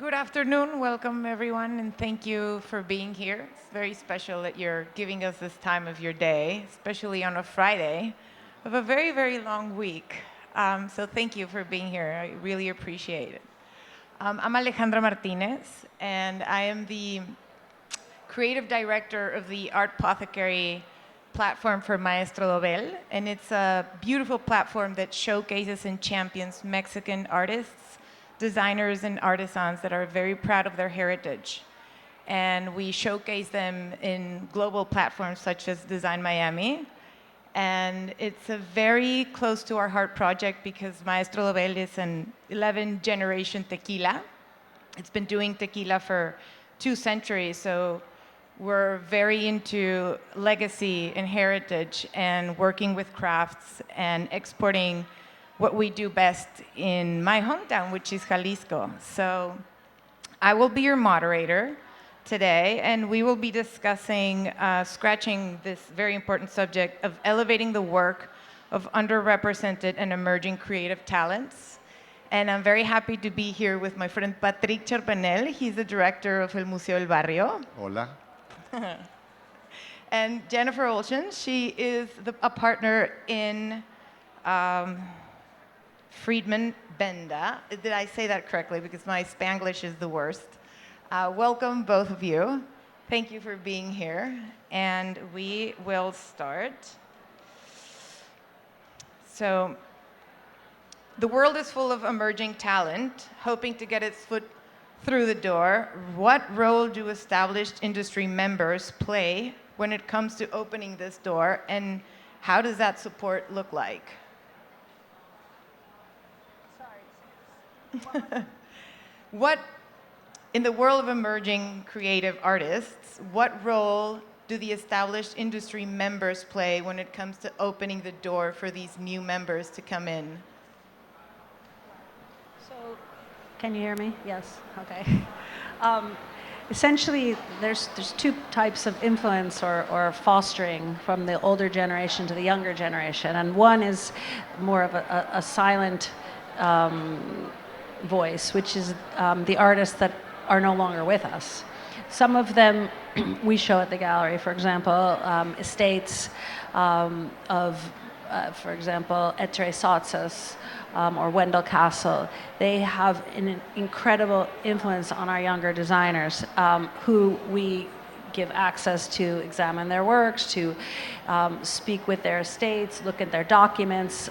Good afternoon. Welcome, everyone, and thank you for being here. It's very special that you're giving us this time of your day, especially on a Friday of a very, very long week. So thank you for being here. I really appreciate it. I'm Alejandra Martinez, and I am the creative director of the Art Apothecary platform for Maestro Dobel, and it's a beautiful platform that showcases and champions Mexican artists, designers, and artisans that are very proud of their heritage. And we showcase them in global platforms such as Design Miami. And it's a very close to our heart project because Maestro Dobel is an 11th generation tequila. It's been doing tequila for 2 centuries, so we're very into legacy and heritage and working with crafts and exporting what we do best in my hometown, which is Jalisco. So I will be your moderator today, and we will be discussing, scratching this very important subject of elevating the work of underrepresented and emerging creative talents. And I'm very happy to be here with my friend Patrick Charpenal. He's the director of el Museo del Barrio. Hola. And Jennifer Olshin, she is a partner in Friedman, Benda. Did I say that correctly? Because my Spanglish is the worst. Welcome, both of you. Thank you for being here. And we will start. So, the world is full of emerging talent, hoping to get its foot through the door. What role do established industry members play when it comes to opening this door, and how does that support look like? What, in the world of emerging creative artists, what role do the established industry members play when it comes to opening the door for these new members to come in? Can you hear me? Yes. Okay. Essentially, there's two types of influence or fostering from the older generation to the younger generation, and one is more of a silent voice, which is the artists that are no longer with us. Some of them we show at the gallery. For example, estates of, for example, Ettore Sotzas, or Wendell Castle. They have an incredible influence on our younger designers, who we give access to examine their works, to speak with their estates, look at their documents,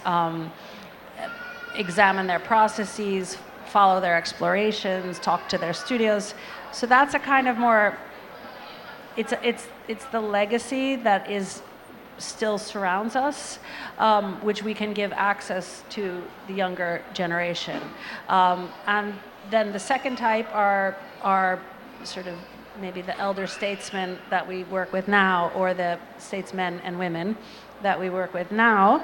examine their processes, follow their explorations, talk to their studios. So that's a kind of more, it's the legacy that is still surrounds us, which we can give access to the younger generation. And then the second type are sort of maybe the elder statesmen that we work with now, or the statesmen and women that we work with now,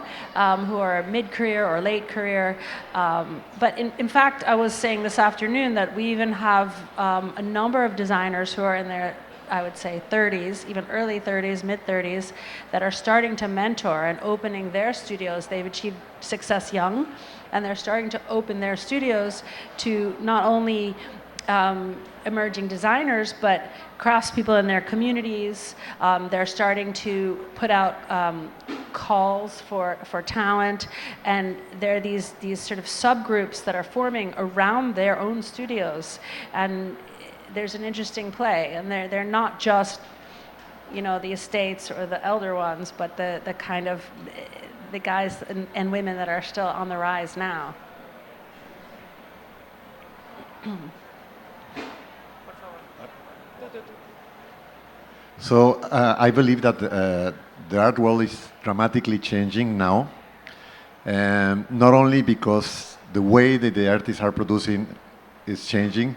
who are mid-career or late career. But in fact, I was saying this afternoon that we even have a number of designers who are in their, I would say, 30s, even early 30s, mid-30s, that are starting to mentor and opening their studios. They've achieved success young, and they're starting to open their studios to not only emerging designers, but craftspeople in their communities. They're starting to put out calls for talent, and there are these sort of subgroups that are forming around their own studios. And there's an interesting play, and they're not just, the estates or the elder ones, but the kind of the guys and women that are still on the rise now. So I believe that the art world is dramatically changing now, not only because the way that the artists are producing is changing,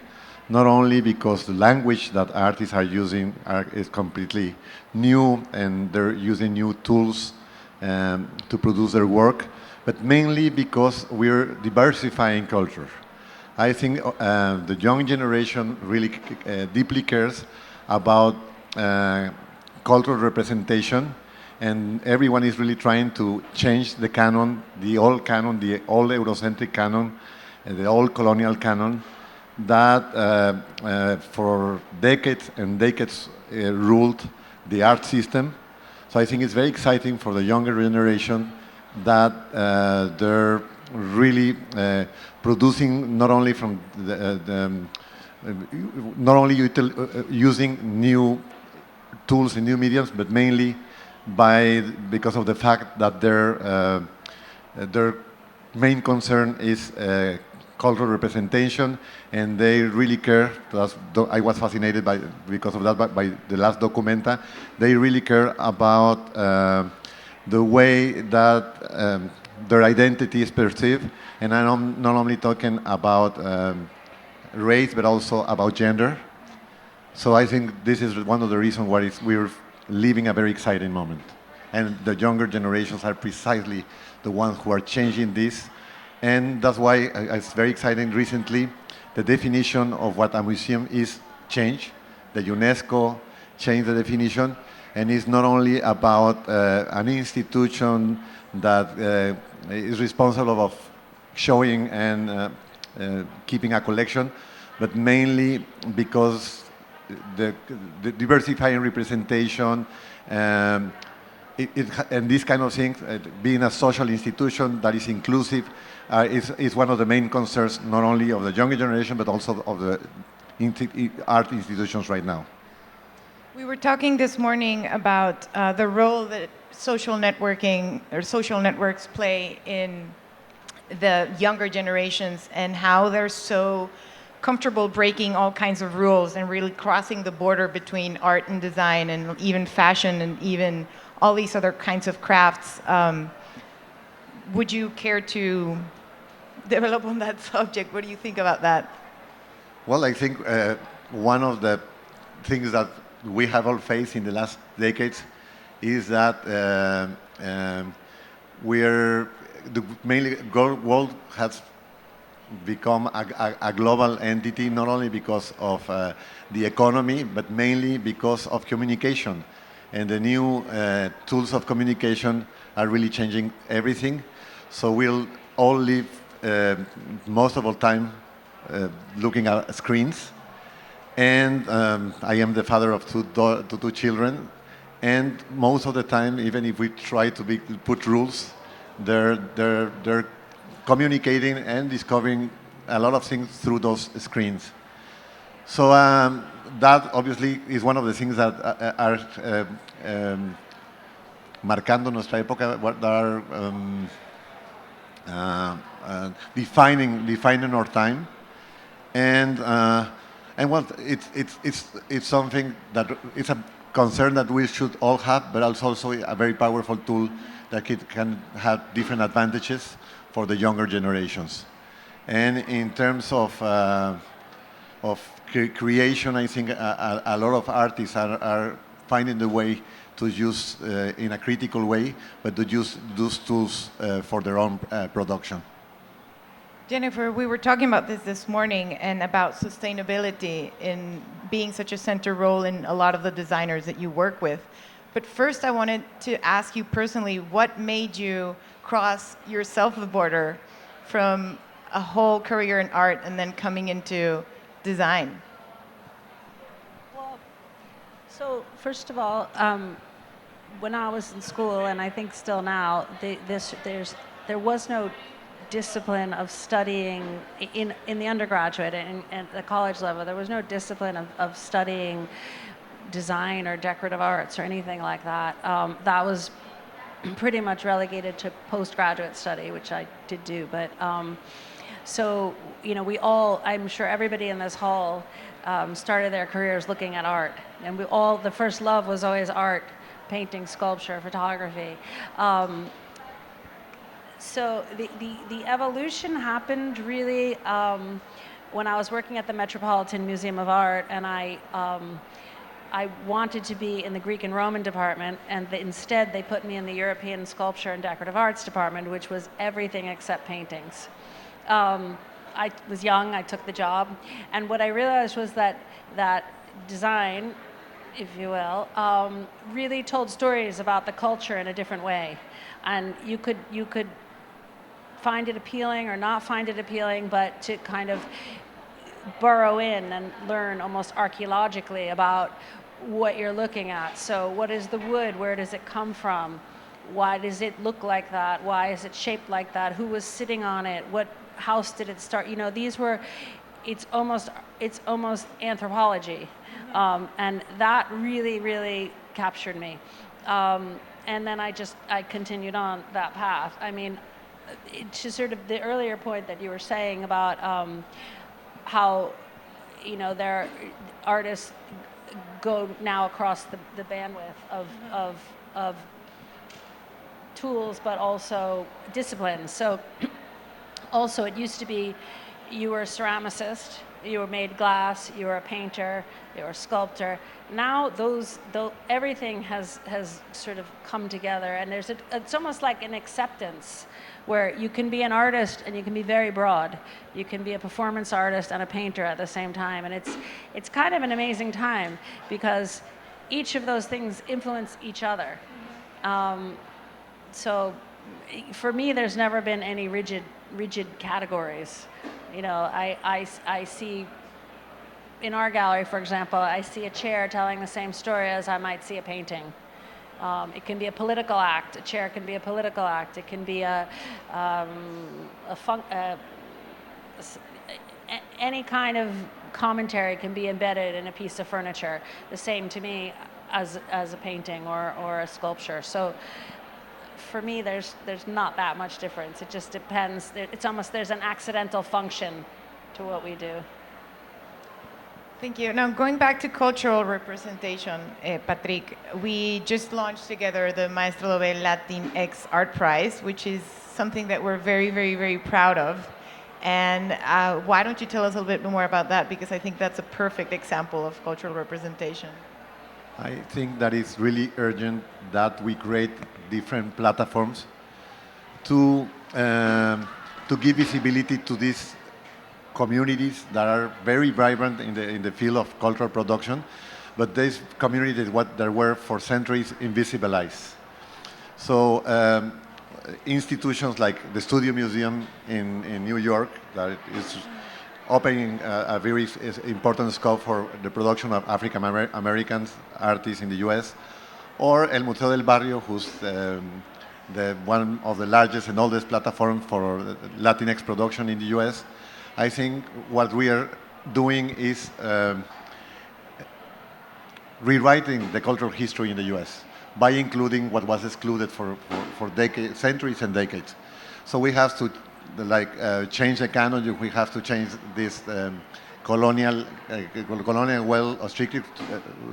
not only because the language that artists are using is completely new and they're using new tools to produce their work, but mainly because we're diversifying culture. I think the young generation really deeply cares about cultural representation, and everyone is really trying to change the canon, the old Eurocentric canon, and the old colonial canon, that for decades and decades ruled the art system. So I think it's very exciting for the younger generation that they're really producing not only from not only using new tools and new mediums, but mainly because of the fact that their main concern is cultural representation, and they really care. I was fascinated because of that by the last documenta. They really care about the way that their identity is perceived, and I'm not only talking about race, but also about gender. So I think this is one of the reasons why we're living a very exciting moment. And the younger generations are precisely the ones who are changing this. And that's why it's very exciting. Recently, the definition of what a museum is changed. The UNESCO changed the definition, and it's not only about an institution that is responsible of showing and keeping a collection, but mainly because the diversifying representation and these kind of things, being a social institution that is inclusive, is one of the main concerns, not only of the younger generation, but also of the art institutions right now. We were talking this morning about the role that social networking or social networks play in the younger generations and how they're so comfortable breaking all kinds of rules and really crossing the border between art and design and even fashion and even all these other kinds of crafts. Would you care to develop on that subject? What do you think about that? Well, I think one of the things that we have all faced in the last decades is that mainly world has become a global entity, not only because of the economy, but mainly because of communication. And the new tools of communication are really changing everything. So we'll all live most of our time looking at screens. And I am the father of two children. And most of the time, even if we try to put rules, they're communicating and discovering a lot of things through those screens. So that obviously is one of the things that are marcando nuestra época, what are defining our time, and well, it's something that it's a concern that we should all have, but also a very powerful tool that can have different advantages for the younger generations. And in terms of creation, I think a lot of artists are finding the way to use in a critical way, but to use those tools for their own production. Jennifer, we were talking about this morning and about sustainability in being such a center role in a lot of the designers that you work with. But first, I wanted to ask you personally, what made you cross yourself the border from a whole career in art and then coming into design? Well, so first of all, when I was in school, and I think still now, there was no discipline of studying in the undergraduate and at the college level. There was no discipline of studying design or decorative arts or anything like that. That was pretty much relegated to postgraduate study, which I did do. But so, you know, I'm sure everybody in this hall started their careers looking at art. And the first love was always art, painting, sculpture, photography. So the evolution happened really when I was working at the Metropolitan Museum of Art, and I wanted to be in the Greek and Roman department, and instead they put me in the European Sculpture and Decorative Arts department, which was everything except paintings. I was young, I took the job, and what I realized was that design, if you will, really told stories about the culture in a different way. And you could find it appealing or not find it appealing, but to kind of burrow in and learn almost archaeologically about what you're looking at. So what is the wood? Where does it come from? Why does it look like that? Why is it shaped like that? Who was sitting on it? What house did it start? You know, these were, it's almost anthropology. And that really, really captured me. And then I continued on that path. I mean, to sort of the earlier point that you were saying about how, you know, their artists go now across the bandwidth of tools, but also disciplines. So also it used to be you were a ceramicist, you were made glass, you were a painter, you were a sculptor. Now everything has sort of come together, and it's almost like an acceptance where you can be an artist and you can be very broad. You can be a performance artist and a painter at the same time, and it's kind of an amazing time because each of those things influence each other. So for me, there's never been any rigid categories. You know, I see, in our gallery, for example, I see a chair telling the same story as I might see a painting. It can be a political act. A chair can be a political act. It can be any kind of commentary can be embedded in a piece of furniture. The same to me as a painting or a sculpture. So for me, there's not that much difference. It just depends. It's almost, there's an accidental function to what we do. Thank you. Now, going back to cultural representation, Patrick, we just launched together the Maestro Dobel Latinx Art Prize, which is something that we're very, very, very proud of. And why don't you tell us a little bit more about that? Because I think that's a perfect example of cultural representation. I think that it's really urgent that we create different platforms to give visibility to these communities that are very vibrant in the field of cultural production, but these communities that were for centuries invisibilized. So institutions like the Studio Museum in New York, that is opening a very important scope for the production of African American artists in the US, or El Museo del Barrio, who's one of the largest and oldest platforms for Latinx production in the US. I think what we are doing is rewriting the cultural history in the US by including what was excluded for decades, centuries and decades. So we have to change the canon. We have to change this colonial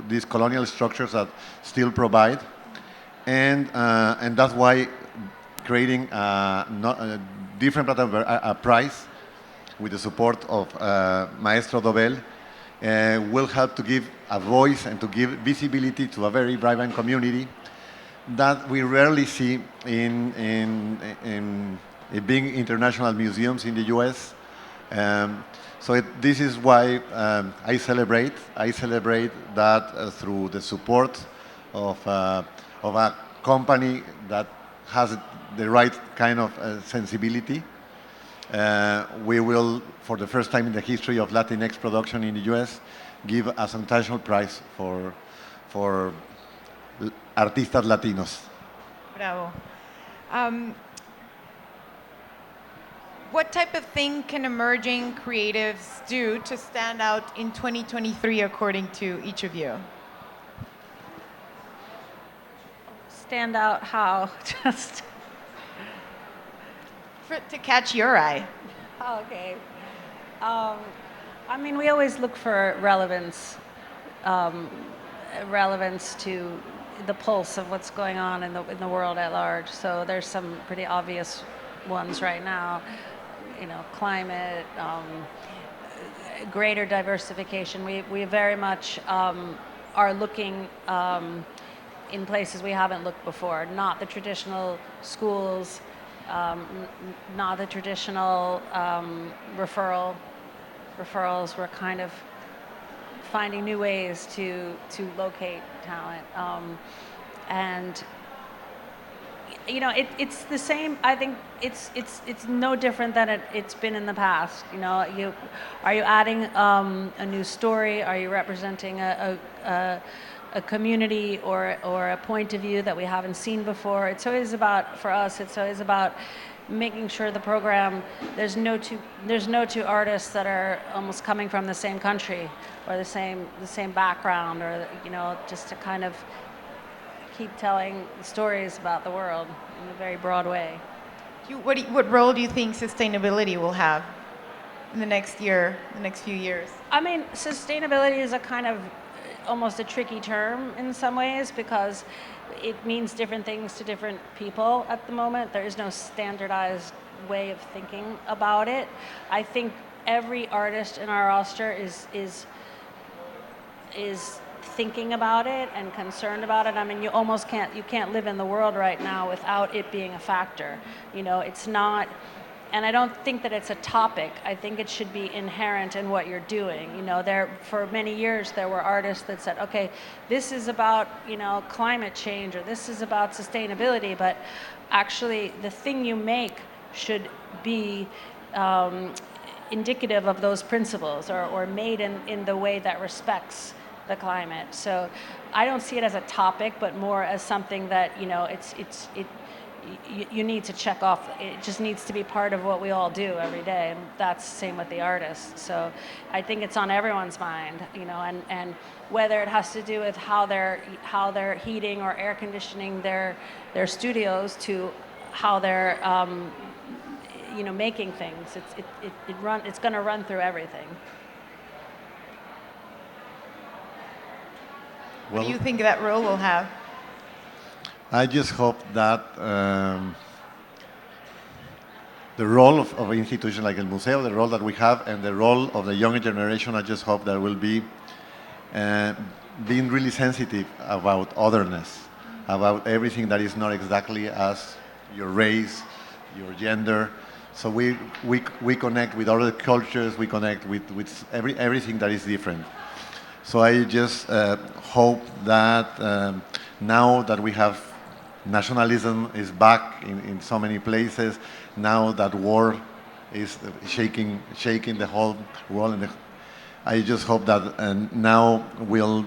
these colonial structures that still provide, and that's why creating a different a prize with the support of Maestro Dobel will help to give a voice and to give visibility to a very vibrant community that we rarely see in being international museums in the US. So this is why I celebrate that through the support of a company that has the right kind of sensibility. We will, for the first time in the history of Latinx production in the US, give a substantial prize for artistas Latinos. Bravo. What type of thing can emerging creatives do to stand out in 2023 according to each of you? Stand out how? Just to catch your eye. Oh, okay. I mean, we always look for relevance to the pulse of what's going on in the world at large. So there's some pretty obvious ones right now. You know, climate, greater diversification. We very much are looking in places we haven't looked before. Not the traditional schools, not the traditional referrals. We're kind of finding new ways to locate talent. And it's the same. I think it's no different than it's been in the past. Are you adding a new story? Are you representing a community or a point of view that we haven't seen before? It's always about, for us, it's always about making sure the program, there's no two artists that are almost coming from the same country or the same background, or just to kind of keep telling stories about the world in a very broad way. What role do you think sustainability will have in the next year, the next few years? I mean, sustainability is a kind of almost a tricky term in some ways, because it means different things to different people at the moment. There is no standardized way of thinking about it. I think every artist in our roster is thinking about it and concerned about it. I mean, you can't live in the world right now without it being a factor. It's not, and I don't think that it's a topic. I think it should be inherent in what you're doing. For many years there were artists that said, okay, this is about, climate change, or this is about sustainability, but actually the thing you make should be indicative of those principles, or made in the way that respects the climate. So I don't see it as a topic, but more as something that, you need to check off. It just needs to be part of what we all do every day, and that's the same with the artists. So I think it's on everyone's mind, and whether it has to do with how they're heating or air conditioning their studios, to how they're making things. It's going to run through everything. What do you think that role will have? I just hope that the role of an institution like El Museo, the role that we have, and the role of the younger generation, I just hope that will be being really sensitive about otherness, about everything that is not exactly as your race, your gender. So we connect with other cultures, we connect with everything that is different. So I just hope that now that we have nationalism is back in so many places, now that war is shaking the whole world, and I just hope that now we'll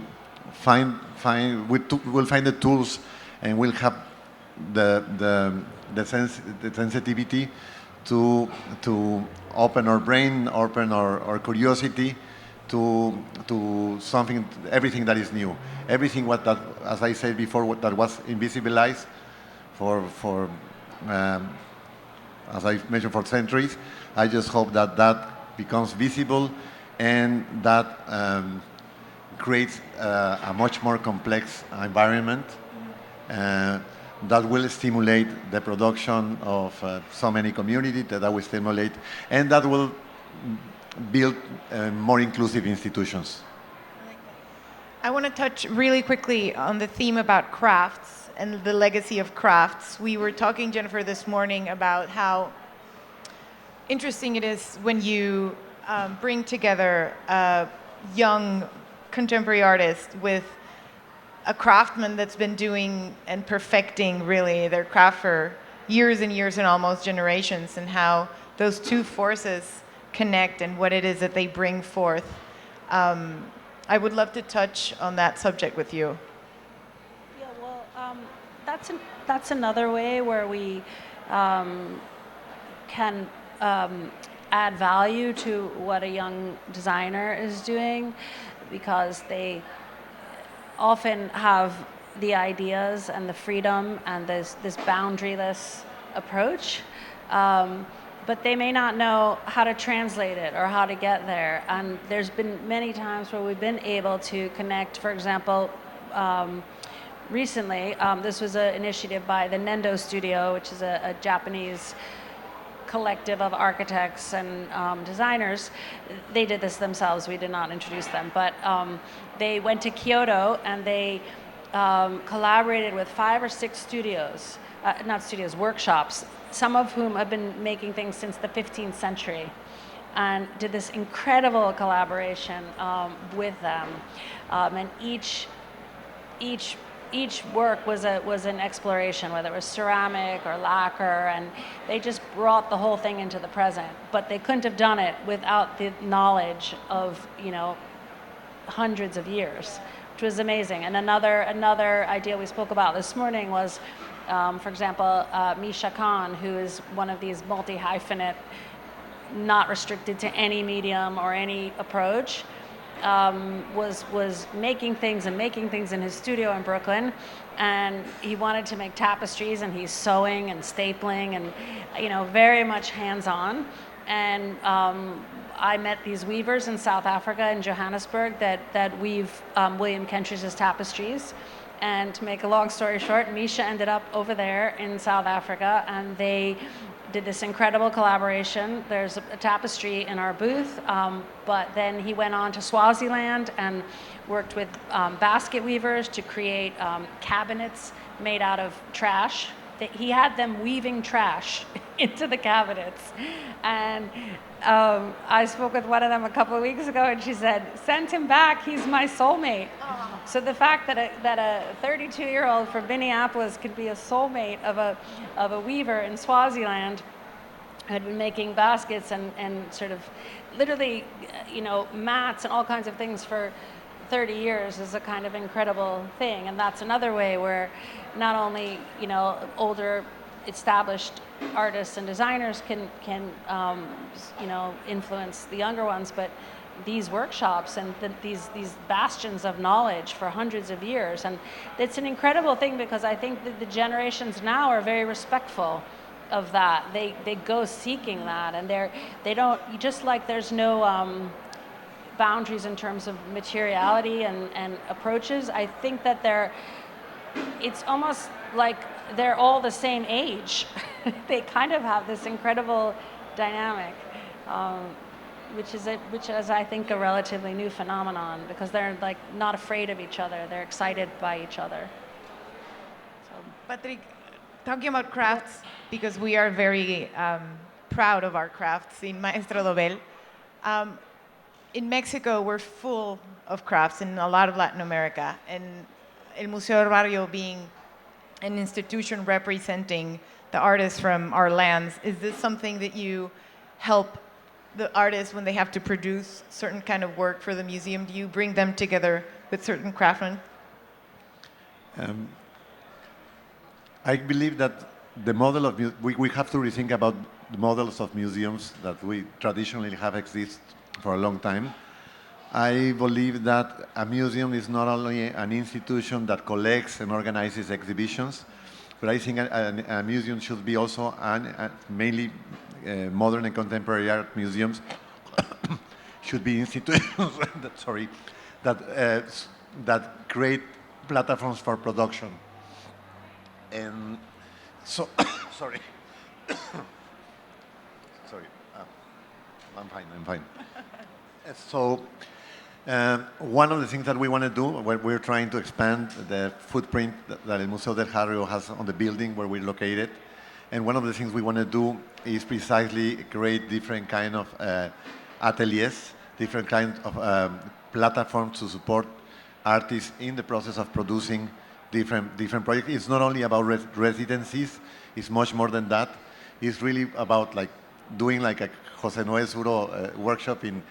find the tools, and we'll have the sensitivity to open our brain, open our curiosity to everything that is new, everything that, as I said before, that was invisibilized for as I mentioned, for centuries. I just hope that becomes visible, and that creates a much more complex environment that will stimulate the production of so many communities, that will stimulate, and that will build more inclusive institutions. I want to touch really quickly on the theme about crafts and the legacy of crafts. We were talking, Jennifer, this morning about how interesting it is when you bring together a young contemporary artist with a craftsman that's been doing and perfecting really their craft for years and years and almost generations, and how those two forces connect and what it is that they bring forth. I would love to touch on that subject with you. Yeah, well, that's another way where we can add value to what a young designer is doing, because they often have the ideas and the freedom and this boundaryless approach. But they may not know how to translate it or how to get there. And there's been many times where we've been able to connect. For example, recently, this was an initiative by the Nendo Studio, which is a Japanese collective of architects and designers. They did this themselves. We did not introduce them. But they went to Kyoto, and they collaborated with 5 or 6 studios, workshops, some of whom have been making things since the 15th century, and did this incredible collaboration with them. And each each work was an exploration, whether it was ceramic or lacquer, and they just brought the whole thing into the present. But they couldn't have done it without the knowledge of, hundreds of years, which was amazing. And another idea we spoke about this morning was, for example, Misha Khan, who is one of these multi-hyphenate, not restricted to any medium or any approach, was making things in his studio in Brooklyn, and he wanted to make tapestries, and he's sewing and stapling and very much hands-on. And I met these weavers in South Africa, in Johannesburg, that weave William Kentridge's tapestries. And to make a long story short, Misha ended up over there in South Africa, and they did this incredible collaboration. There's a tapestry in our booth, but then he went on to Swaziland and worked with basket weavers to create cabinets made out of trash. He had them weaving trash into the cabinets. And I spoke with one of them a couple of weeks ago, and she said, "Send him back, he's my soulmate." Oh. So the fact that a 32-year-old from Minneapolis could be a soulmate of a weaver in Swaziland, who had been making baskets and sort of literally, mats and all kinds of things for 30 years, is a kind of incredible thing. And that's another way where not only, older established artists and designers can influence the younger ones, but these workshops and these bastions of knowledge for hundreds of years. And it's an incredible thing, because I think that the generations now are very respectful of that. They go seeking that, and they don't, just like there's no boundaries in terms of materiality and approaches. I think that it's almost like they're all the same age. They kind of have this incredible dynamic, which is I think a relatively new phenomenon, because they're like not afraid of each other. They're excited by each other. So. Patrick, talking about crafts, because we are very proud of our crafts in Maestro Dobel. In Mexico, we're full of crafts, in a lot of Latin America, and El Museo del Barrio being an institution representing the artists from our lands, is this something that you help the artists when they have to produce certain kind of work for the museum? Do you bring them together with certain craftsmen? I believe that the model of we have to rethink about the models of museums that we traditionally have exist for a long time. I believe that a museum is not only an institution that collects and organizes exhibitions, but I think a museum should be also mainly modern and contemporary art museums should be institutions that create platforms for production. And so, sorry. Sorry. I'm fine. So, one of the things that we want to do, when we're trying to expand the footprint that El Museo del Barrio has on the building where we're located, and one of the things we want to do is precisely create different kind of ateliers, different kind of platforms to support artists in the process of producing different projects. It's not only about residencies, it's much more than that. It's really about like doing like a José Noel Suro workshop in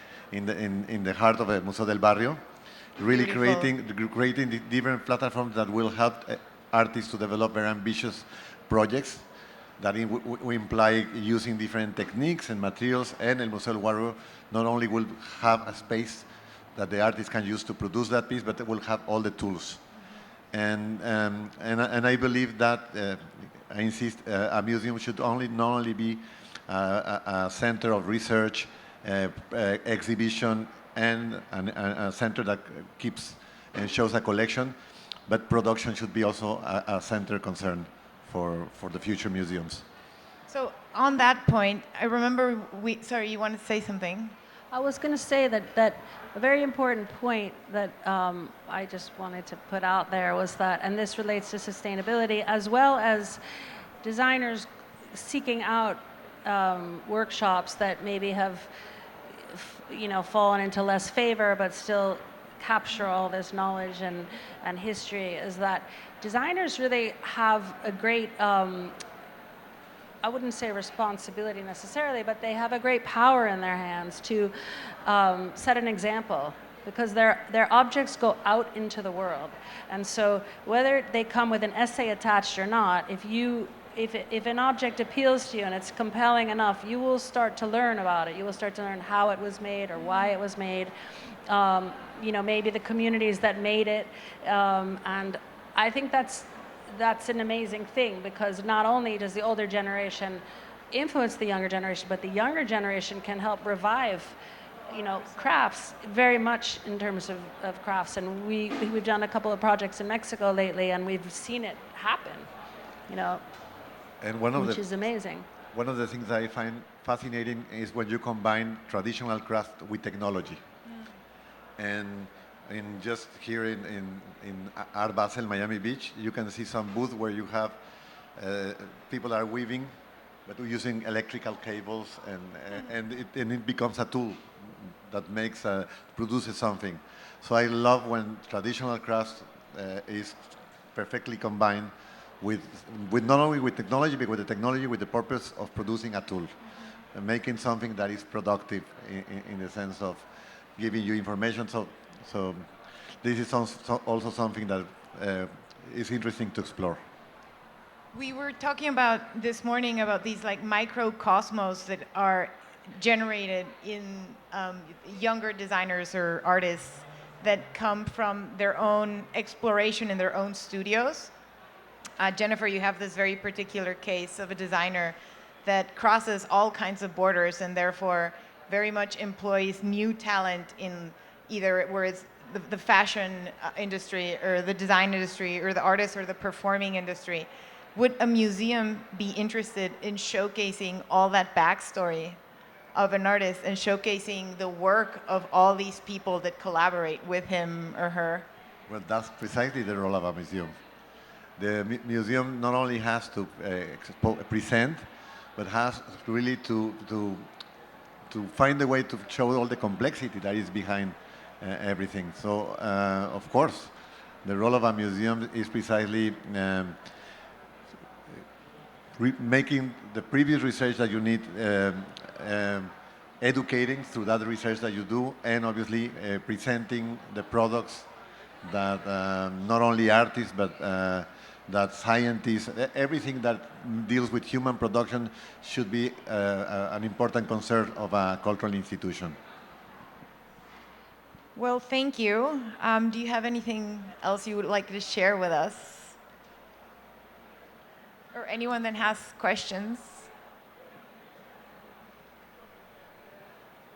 the heart of the Museo del Barrio, really creating the different platforms that will help artists to develop very ambitious projects that we imply using different techniques and materials. And El Museo del Barrio not only will have a space that the artist can use to produce that piece, but it will have all the tools. And I believe that, I insist, a museum should not only be a center of research, exhibition, and a center that keeps and shows a collection, but production should be also a center concern for the future museums. So on that point, I remember sorry, you want to say something? I was going to say that a very important point that I just wanted to put out there was that, and this relates to sustainability, as well as designers seeking out workshops that maybe have fallen into less favor, but still capture all this knowledge and history is that designers really have a great, I wouldn't say responsibility necessarily, but they have a great power in their hands to set an example, because their objects go out into the world. And so whether they come with an essay attached or not, if an object appeals to you and it's compelling enough, you will start to learn about it. You will start to learn how it was made or why it was made, maybe the communities that made it. And I think that's an amazing thing, because not only does the older generation influence the younger generation, but the younger generation can help revive, crafts very much in terms of crafts. And we've done a couple of projects in Mexico lately, and we've seen it happen, And which is amazing. one of the things I find fascinating is when you combine traditional craft with technology. And just here in Art Basel, Miami Beach, you can see some booth where you have people are weaving, but using electrical cables, and it becomes a tool that produces something. So I love when traditional crafts is perfectly combined with not only with technology, but with the technology with the purpose of producing a tool, and making something that is productive in the sense of giving you information. So this is also something that is interesting to explore. We were talking about this morning about these like microcosmos that are generated in younger designers or artists that come from their own exploration in their own studios. Jennifer, you have this very particular case of a designer that crosses all kinds of borders and therefore very much employs new talent in either where it's the fashion industry or the design industry or the artist or the performing industry. Would a museum be interested in showcasing all that backstory of an artist and showcasing the work of all these people that collaborate with him or her? Well, that's precisely the role of a museum. The museum not only has to present, but has really to find a way to show all the complexity that is behind everything. So, of course, the role of a museum is precisely making the previous research that you need, educating through that research that you do, and obviously presenting the products that not only artists, but that scientists, everything that deals with human production should be an important concern of a cultural institution. Well, thank you. Do you have anything else you would like to share with us? Or anyone that has questions?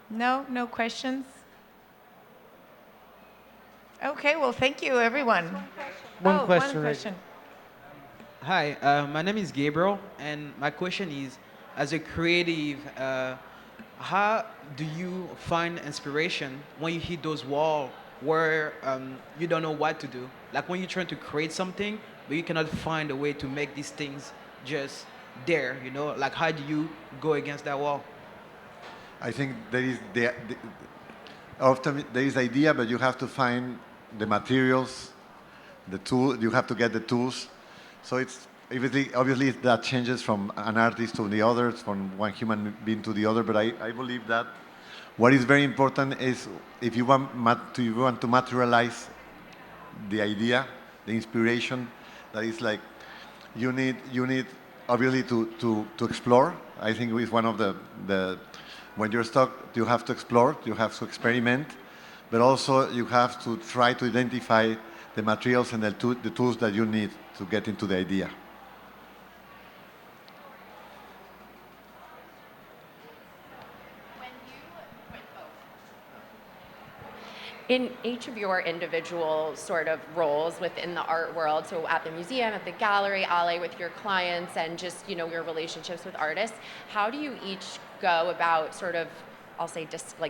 No? No questions? Okay, well, thank you, everyone. One question. One question. Hi, my name is Gabriel, and my question is, as a creative, how do you find inspiration when you hit those walls where you don't know what to do? Like when you're trying to create something, but you cannot find a way to make these things just there, Like how do you go against that wall? I think there is often there is idea, but you have to find the materials, the tool. You have to get the tools. So it's obviously that changes from an artist to the other, from one human being to the other. But I believe that what is very important is if you want to materialize the idea, the inspiration, that is like you need obviously to explore. I think it's one of the when you're stuck, you have to explore, you have to experiment, but also you have to try to identify the materials and the tools that you need to get into the idea. In each of your individual sort of roles within the art world, so at the museum, at the gallery, Ale with your clients, and just your relationships with artists, how do you each go about sort of, I'll say,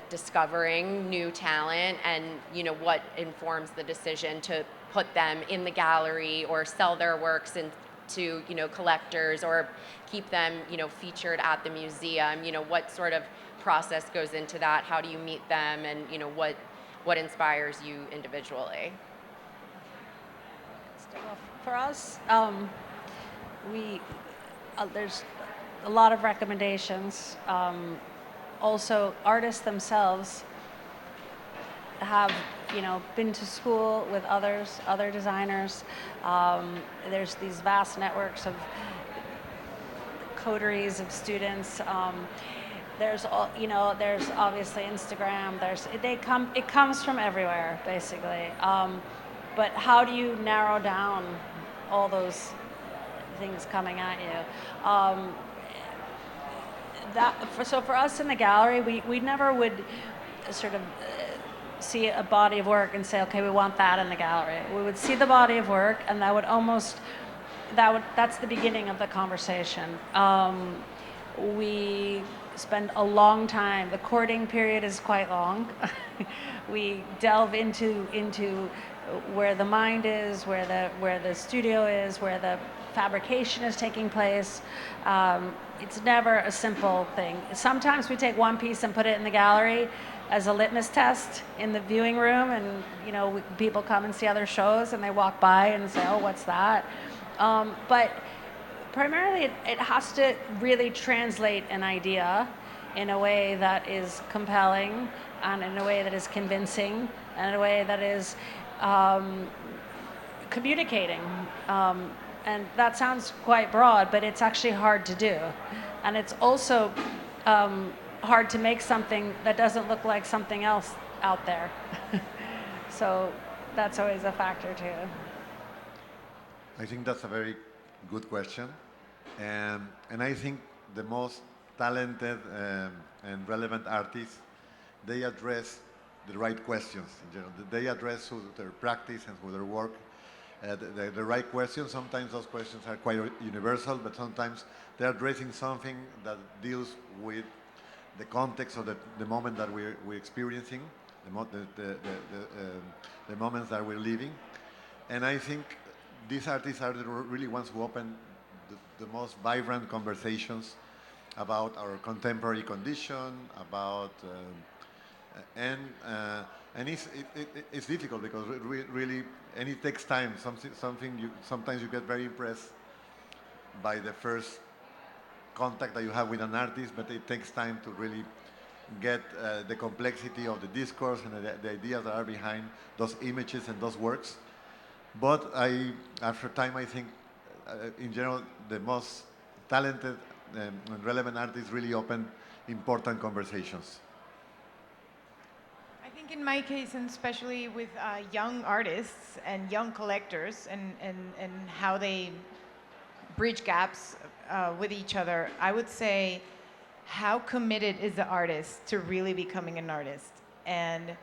discovering new talent, and what informs the decision to put them in the gallery or sell their works to collectors or keep them featured at the museum? What sort of process goes into that? How do you meet them, and what what inspires you individually? Well, for us, we there's a lot of recommendations. Also, artists themselves have, been to school with other designers. There's these vast networks of coteries of students. There's obviously Instagram. It comes from everywhere, basically. But how do you narrow down all those things coming at you? So for us in the gallery, we never would sort of see a body of work and say, okay, we want that in the gallery. We would see the body of work, and that's the beginning of the conversation. We spend a long time. The courting period is quite long. We delve into where the mind is, where the studio is, where the fabrication is taking place. It's never a simple thing. Sometimes we take one piece and put it in the gallery as a litmus test in the viewing room, and people come and see other shows and they walk by and say, oh, what's that? But primarily it has to really translate an idea in a way that is compelling, and in a way that is convincing, and in a way that is communicating. And that sounds quite broad, but it's actually hard to do. And it's also hard to make something that doesn't look like something else out there. So that's always a factor too. I think that's a very good question. And I think the most talented and relevant artists, they address the right questions in general. They address through their practice and through their work the right questions. Sometimes those questions are quite universal, but sometimes they're addressing something that deals with the context of the moment that we're experiencing, the moments that we're living. And I think these artists are the really ones who open the most vibrant conversations about our contemporary condition, about and it's difficult because really, and it takes time. Sometimes you get very impressed by the first contact that you have with an artist, but it takes time to really get the complexity of the discourse and the ideas that are behind those images and those works. But after time, I think, in general, the most talented and relevant artists really open important conversations. I think in my case, and especially with young artists and young collectors, and how they bridge gaps with each other, I would say, how committed is the artist to really becoming an artist? And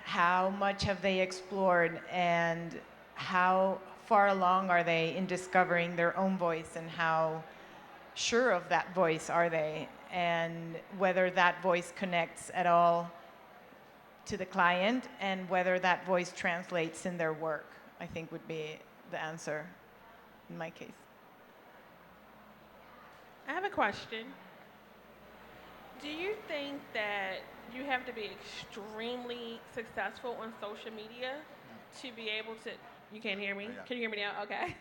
how much have they explored, and how far along are they in discovering their own voice, and how sure of that voice are they, and whether that voice connects at all to the client, and whether that voice translates in their work, I think would be the answer in my case. I have a question. Do you think that you have to be extremely successful on social media to be able to? You can't hear me? Yeah. Can you hear me now? Okay.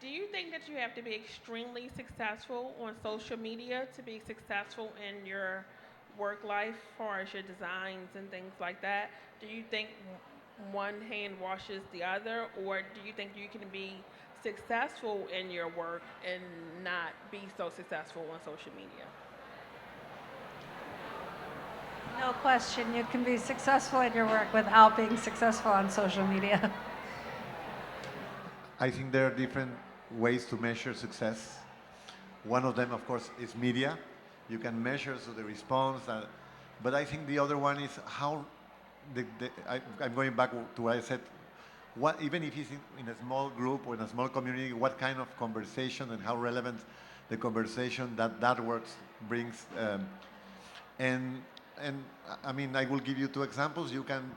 Do you think that you have to be extremely successful on social media to be successful in your work life, as far as your designs and things like that? Do you think one hand washes the other, or do you think you can be successful in your work and not be so successful on social media? No question, you can be successful in your work without being successful on social media. I think there are different ways to measure success. One of them, of course, is media. You can measure the response, but I think the other one is how, I'm going back to what I said, even if it's in a small group or in a small community, what kind of conversation and how relevant the conversation that works brings. And I mean, I will give you two examples. You can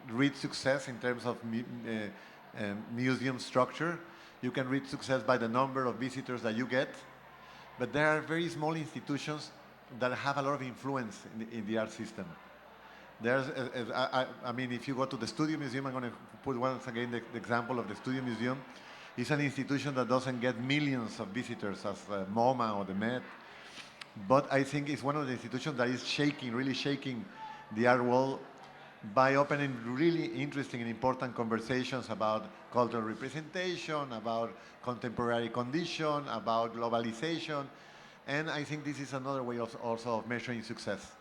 read success in terms of museum structure. You can read success by the number of visitors that you get. But there are very small institutions that have a lot of influence in the art system. There's, I mean, if you go to the Studio Museum, I'm going to put once again the example of the Studio Museum. It's an institution that doesn't get millions of visitors as MoMA or the Met, but I think it's one of the institutions that is shaking, really shaking the art world by opening really interesting and important conversations about cultural representation, about contemporary condition, about globalization, and I think this is another way of also of measuring success.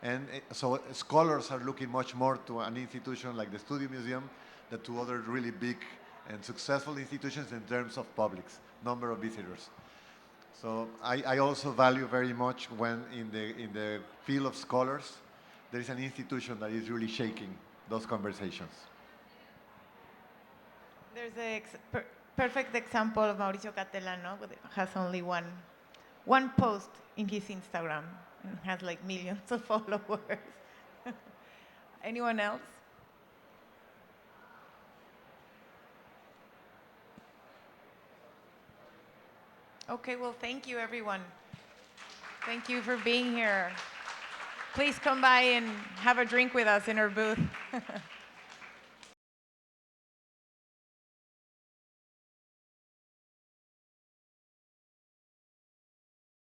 And so scholars are looking much more to an institution like the Studio Museum than to other really big and successful institutions in terms of publics, number of visitors. So I also value very much when in the field of scholars, there is an institution that is really shaking those conversations. There's a perfect example of Mauricio Catelano, who has only one post in his Instagram and has like millions of followers. Anyone else? Okay, well, thank you, everyone. Thank you for being here. Please come by and have a drink with us in our booth.